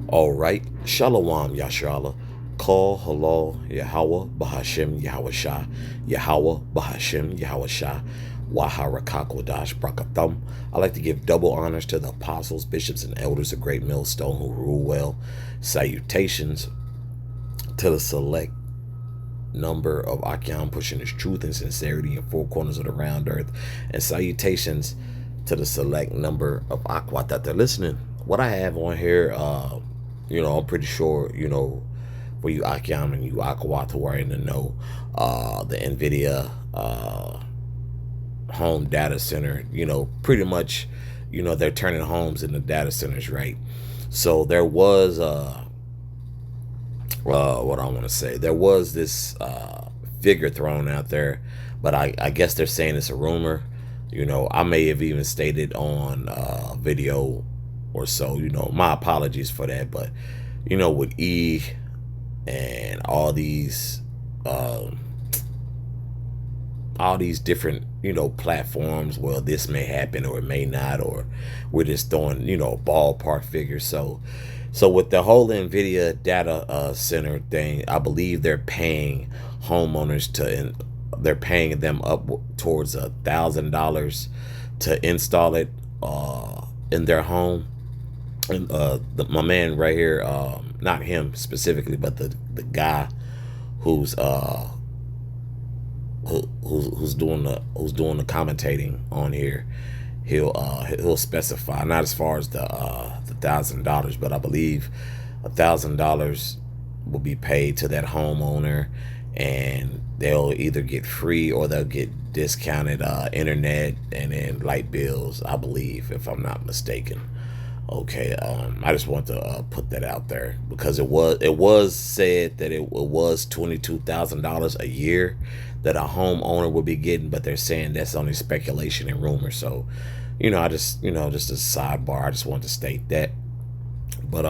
All right, Shalom Yashala. Call Halal Yahweh Bahashem Yahweh Shah. Yahweh Bahashem Yahweh Shah. Waharakakodash Brakathum. I like to give double honors to the apostles, bishops, and elders of Great Millstone who rule well. Salutations to the select number of Akyam pushing his truth and sincerity in four corners of the round earth. And salutations to the select number of Aquat that they're listening. What I have on here, I'm pretty sure, for you Akyam and you Aquat who are in the know, the NVIDIA home data center, pretty much, they're turning homes into data centers, right? So there was what I want to say. There was this figure thrown out there, but I guess they're saying it's a rumor. I may have even stated on video or so. My apologies for that. But with E and all these different platforms, well, this may happen or it may not, or we're just throwing ballpark figures. So with the whole NVIDIA data center thing, I believe they're paying homeowners they're paying them up towards $1,000 to install it in their home. And my man right here, not him specifically, but the guy who's doing the commentating on here, he'll specify, not as far as the $1,000, but I believe $1,000 will be paid to that homeowner, and they'll either get free or they'll get discounted internet and then light bills, I believe, if I'm not mistaken. Okay, I just want to put that out there because it was said that it was $22,000 a year that a homeowner would be getting, but they're saying that's only speculation and rumor. So, I just just a sidebar. I just want to state that. But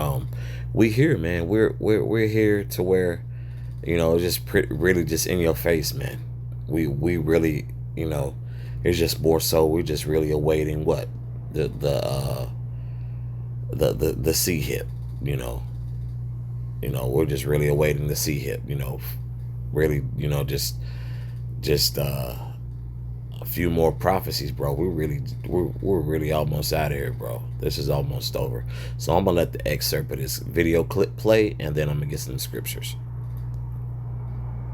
we here, man. We're here to where, really just in your face, man. We really, it's just more so we're just really awaiting what the C hit, we're just really awaiting the C hit, really, just a few more prophecies, bro. We're really almost out of here, bro. This is almost over. So I'm gonna let the excerpt of this video clip play, and then I'm gonna get some scriptures.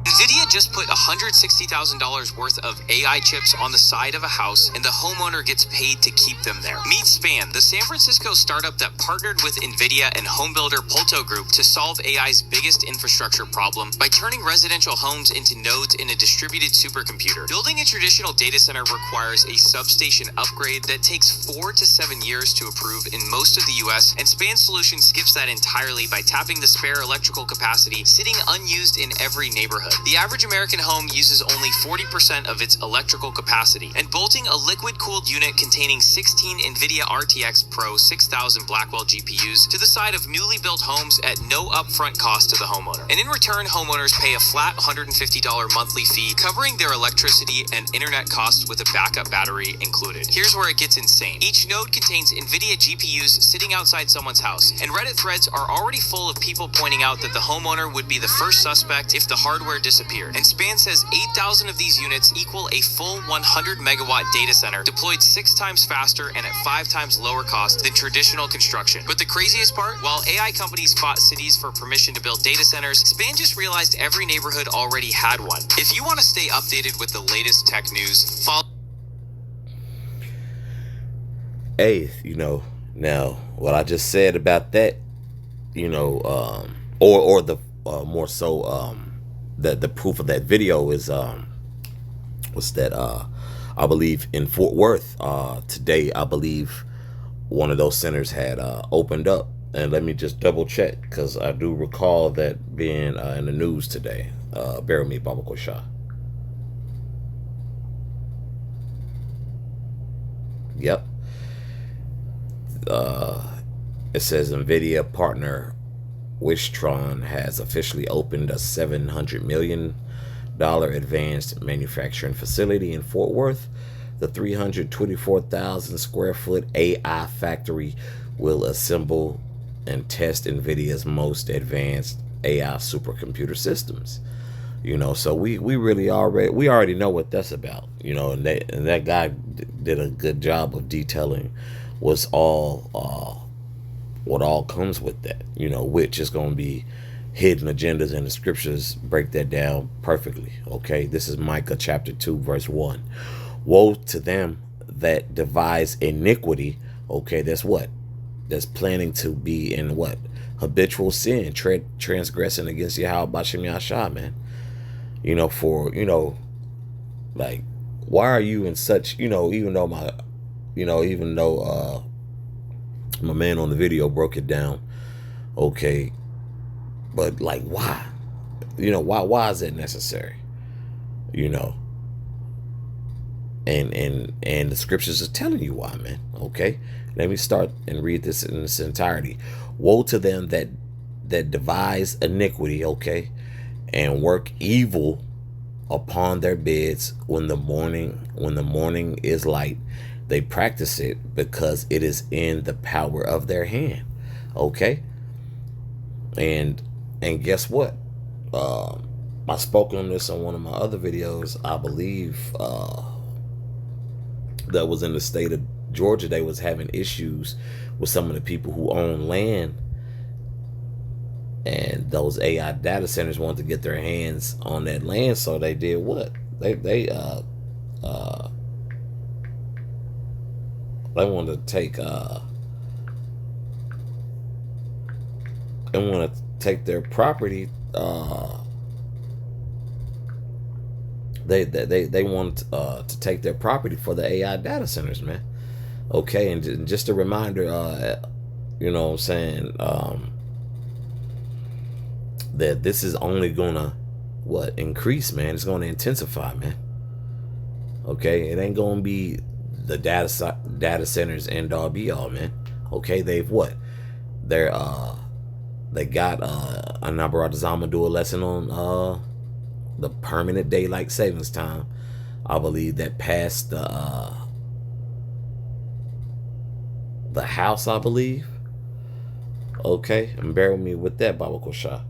NVIDIA just put $160,000 worth of AI chips on the side of a house, and the homeowner gets paid to keep them there. Meet Span, the San Francisco startup that partnered with NVIDIA and homebuilder Polto Group to solve AI's biggest infrastructure problem by turning residential homes into nodes in a distributed supercomputer. Building a traditional data center requires a substation upgrade that takes 4 to 7 years to approve in most of the US, and Span's solution skips that entirely by tapping the spare electrical capacity sitting unused in every neighborhood. The average American home uses only 40% of its electrical capacity, and bolting a liquid-cooled unit containing 16 NVIDIA RTX Pro 6000 Blackwell GPUs to the side of newly built homes at no upfront cost to the homeowner. And in return, homeowners pay a flat $150 monthly fee covering their electricity and internet costs with a backup battery included. Here's where it gets insane. Each node contains NVIDIA GPUs sitting outside someone's house, and Reddit threads are already full of people pointing out that the homeowner would be the first suspect if the hardware disappeared. And Span says 8,000 of these units equal a full 100 megawatt data center deployed 6 times faster and at 5 times lower cost than traditional construction. But the craziest part, while AI companies fought cities for permission to build data centers, Span just realized every neighborhood already had one. If you want to stay updated with the latest tech news, follow. Hey, now what I just said about that, or the more so the proof of that video is was that I believe in Fort Worth today, I believe one of those centers had opened up, and let me just double check because I do recall that being in the news today. Bear with me, Baba Kosha. Yep. It says NVIDIA partner Wistron has officially opened a $700 million advanced manufacturing facility in Fort Worth. The 324,000 square foot AI factory will assemble and test NVIDIA's most advanced AI supercomputer systems. So we already know what that's about. And that guy did a good job of detailing what's all what all comes with that. Which is going to be hidden agendas, and the scriptures break that down perfectly. Okay, this is Micah chapter 2 verse 1. Woe to them that devise iniquity. Okay, that's planning to be in what? Habitual sin, transgressing against Yahweh Bashem Yahshua, man. Like, why are you in such, even though my man on the video broke it down, okay, but like, why? Why is that necessary? And the scriptures are telling you why, man. Okay, let me start and read this in its entirety. Woe to them that devise iniquity, okay, and work evil upon their beds when the morning is light. They practice it because it is in the power of their hand. Okay, and guess what? I spoke on this on one of my other videos. I believe that was in the state of Georgia. They was having issues with some of the people who own land, and those AI data centers wanted to get their hands on that land. So they did what? They wanted to take their property. They want to take their property for the AI data centers, man. Okay, and just a reminder, what I'm saying, that this is only gonna increase, man. It's gonna intensify, man. Okay, it ain't gonna be the data centers end all be all, man. Okay, they got Anabarazama do a lesson on the permanent daylight savings time. I believe that passed the House, I believe. Okay, and bear with me with that, Baba Kosha.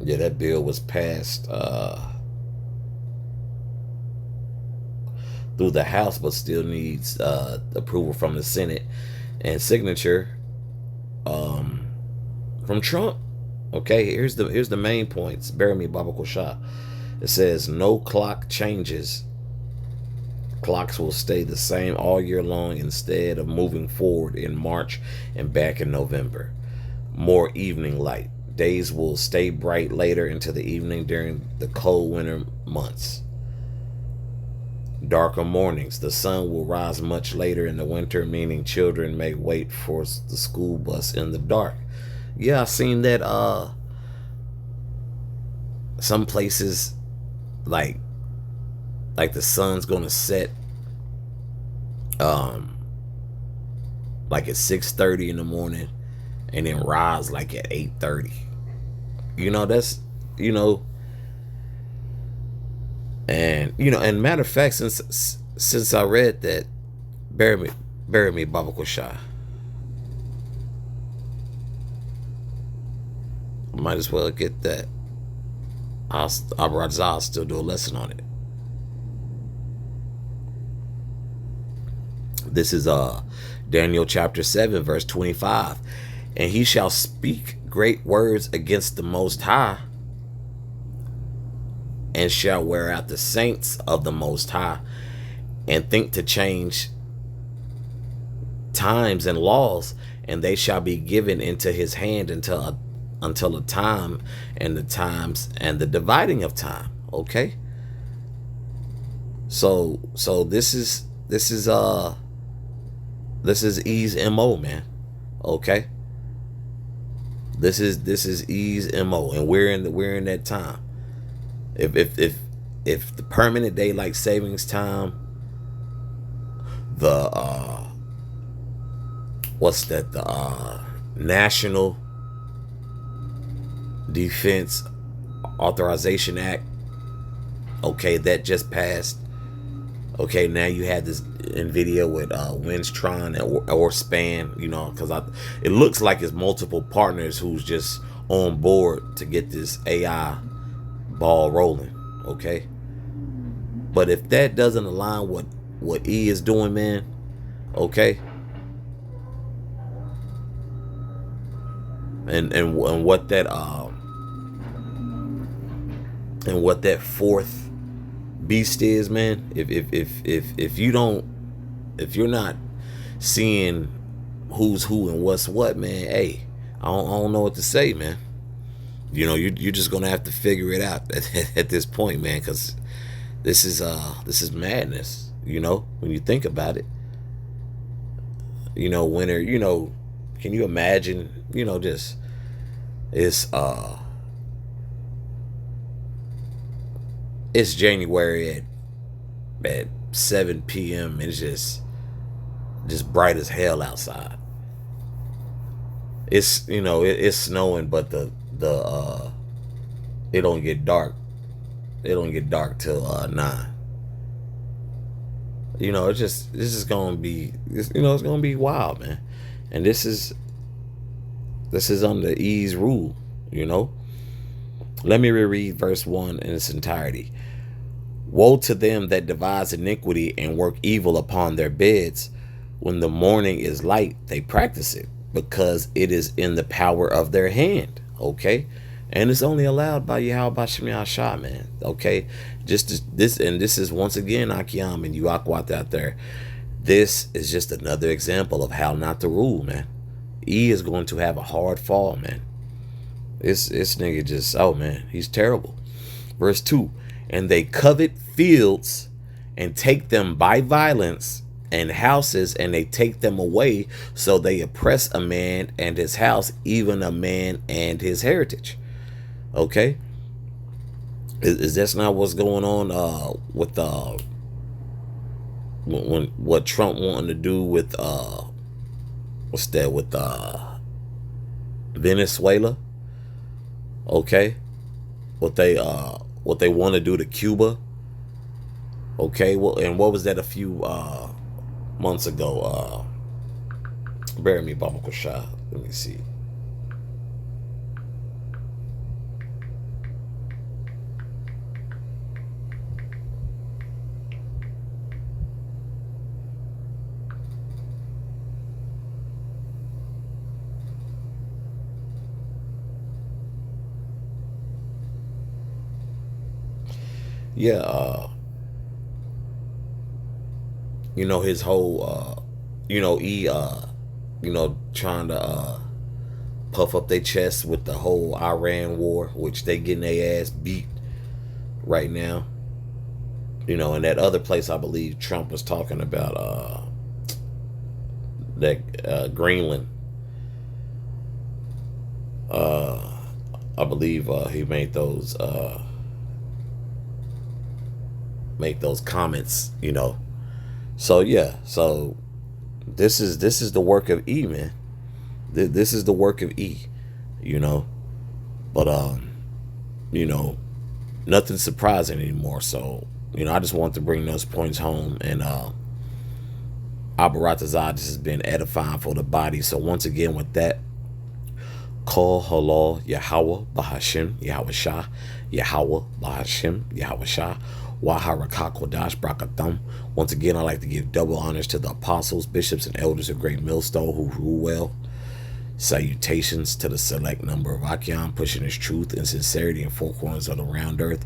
Yeah, that bill was passed through the House, but still needs approval from the Senate and signature from Trump. Okay, here's the main points. Bear with me, Baba Kosha. It says no clock changes. Clocks will stay the same all year long instead of moving forward in March and back in November. More evening light. Days will stay bright later into the evening during the cold winter months. Darker mornings. The sun will rise much later in the winter, meaning children may wait for the school bus in the dark. Yeah, I seen that some places like the sun's gonna set like at 6:30 in the morning and then rise like at 8:30. That's and matter of fact, since I read that, bear me, Baba Kosha. Might as well get that. I'll still do a lesson on it. This is Daniel chapter 7 verse 25. And he shall speak great words against the Most High, and shall wear out the saints of the Most High, and think to change times and laws, and they shall be given into his hand until a time and the times and the dividing of time. Okay, so this is E's MO, man. Okay, this is E's MO, and we're in that time. If the permanent daylight savings time, the National Defense Authorization Act Okay, that just passed. Okay, now you had this NVIDIA with Winstron or Span, you know, because it looks like it's multiple partners who's just on board to get this AI ball rolling. Okay, but if that doesn't align with what E is doing, man, okay, and what that and what that fourth beast is, man. If you don't, if you're not seeing who's who and what's what, man, hey, I don't know what to say, man. You know, you're just gonna have to figure it out at this point, man, because this is madness. You know, when you think about it, you know, winter. You know, can you imagine? You know, just it's January at 7 p.m. and it's just bright as hell outside. It's, you know, it's snowing, but the it don't get dark. It don't get dark till 9. You know, it's just gonna be, you know, it's gonna be wild, man. And this is under E's rule. You know. Let me reread verse 1 in its entirety. Woe to them that devise iniquity and work evil upon their beds. When the morning is light, they practice it, because it is in the power of their hand. Okay? And it's only allowed by Yahweh Bashem Yahshua, man. Okay? Just this, and this is once again, Akiam and Yuakwat out there. This is just another example of how not to rule, man. E is going to have a hard fall, man. This nigga just, oh man, he's terrible. Verse 2, and they covet fields and take them by violence, and houses, and they take them away. So they oppress a man and his house, even a man and his heritage. Okay? Is that not what's going on with when what Trump wanting to do with what's that, with Venezuela? Okay, what they want to do to Cuba. Okay, well, and what was that a few months ago? Bear me, Baba Kusha. Let me see. Yeah, you know, his whole you know, you know, trying to puff up their chest with the whole Iran war, which they getting their ass beat right now. You know, in that other place, I believe Trump was talking about that Greenland. I believe he made those comments, you know. So yeah, so this is the work of E, man. This is the work of E, you know. But you know, nothing's surprising anymore. So, you know, I just want to bring those points home. And Abaratazad, this has been edifying for the body. So once again, with that, Call Halal Yahweh Bahashim Yahweh Shah Yahweh Bahashim Yahweh Shah Waharaka Kodash Brakatham. Once again, I'd like to give double honors to the apostles, bishops, and elders of Great Millstone who rule well. Salutations to the select number of Akyam pushing his truth and sincerity in four corners of the round earth.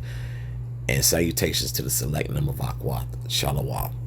And salutations to the select number of Akwat. Shalom.